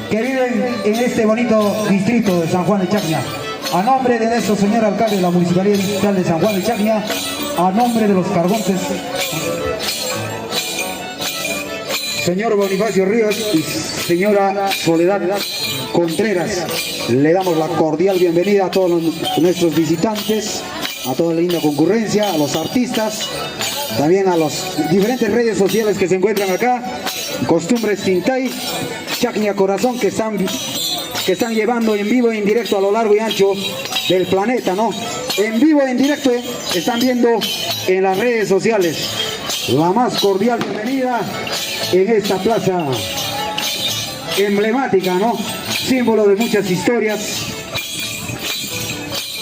que viven en este bonito distrito de San Juan de Chacña. A nombre de nuestro señor alcalde de la Municipalidad Distrital de San Juan de Chacña, a nombre de los cargontes, señor Bonifacio Ríos y señora Soledad Contreras, le damos la cordial bienvenida a todos nuestros visitantes, a toda la linda concurrencia, a los artistas, también a las diferentes redes sociales que se encuentran acá, Costumbres Tintay, Chacña Corazón, que están llevando en vivo e en directo a lo largo y ancho del planeta, ¿no? En vivo e en directo están viendo en las redes sociales. La más cordial bienvenida en esta plaza emblemática, ¿no? Símbolo de muchas historias.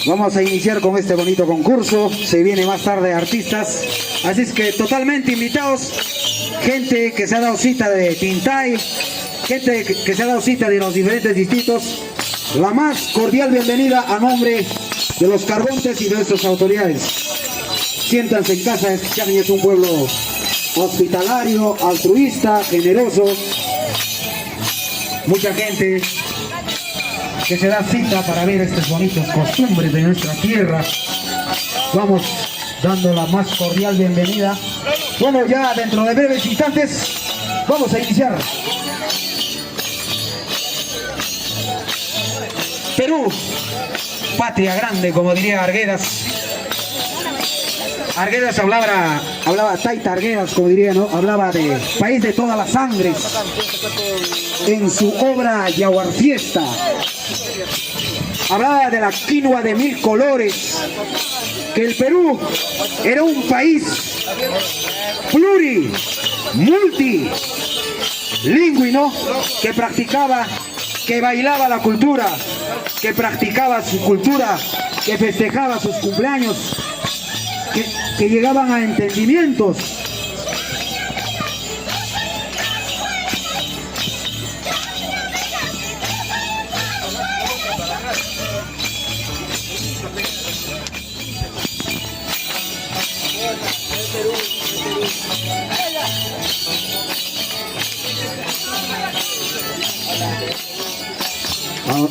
Vamos a iniciar con este bonito concurso. Se viene más tarde artistas. Así es que totalmente invitados. Gente que se ha dado cita de Tintay, gente que se ha dado cita de los diferentes distritos. La más cordial bienvenida a nombre de los cargontes y de nuestras autoridades. Siéntanse en casa. Chacña es un pueblo hospitalario, altruista, generoso. Mucha gente que se da cita para ver estas bonitas costumbres de nuestra tierra. Vamos dando la más cordial bienvenida. Bueno, ya dentro de breves instantes vamos a iniciar. Perú, patria grande, como diría Arguedas. Arguedas hablaba Taita Arguedas, como diría, ¿no? Hablaba de país de todas las sangres en su obra Yaguar Fiesta. Hablaba de la quinoa de 1000 colores, que el Perú era un país multilingüe, ¿no? Que practicaba, que bailaba la cultura, que practicaba su cultura, que festejaba sus cumpleaños, que llegaban a entendimientos.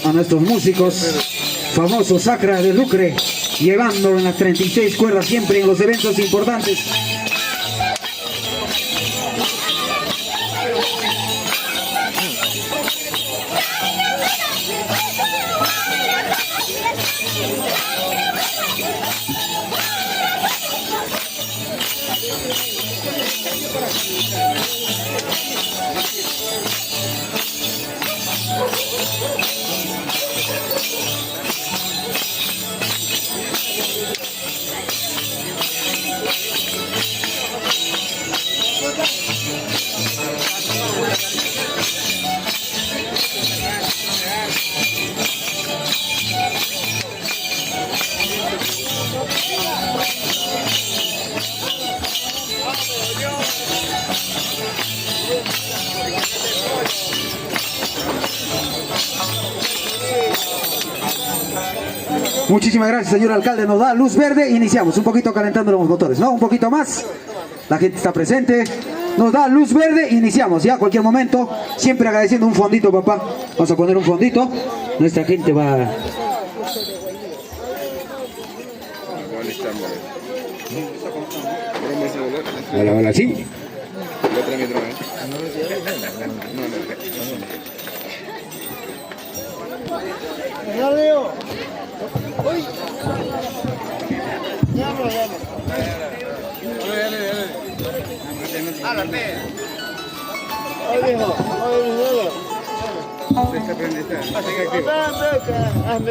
A nuestros músicos famosos Sacra de Lucre, llevando en las 36 cuerdas siempre en los eventos importantes. Muchísimas gracias, señor alcalde. Nos da luz verde. Iniciamos un poquito calentando los motores, ¿no? Un poquito más. La gente está presente. Nos da luz verde. Iniciamos ya a cualquier momento. Siempre agradeciendo un fondito, papá. Vamos a poner un fondito. Nuestra gente va... Hola, hola, sí.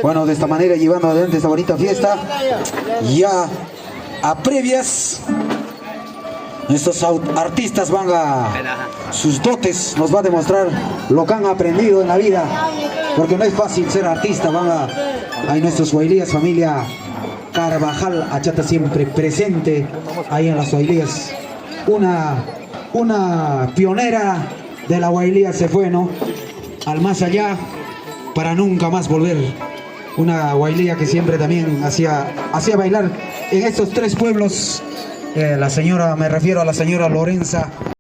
Bueno, de esta manera llevando adelante esta bonita fiesta, ya a previas, nuestros artistas van a sus dotes, nos va a demostrar lo que han aprendido en la vida, porque no es fácil ser artista. Hay nuestros huaylías, familia Carvajal Achata siempre presente ahí en las huaylías. Una pionera de la huaylía se fue, ¿no? Al más allá para nunca más volver. Una huaylía que siempre también hacía bailar en estos tres pueblos. Me refiero a la señora Lorenza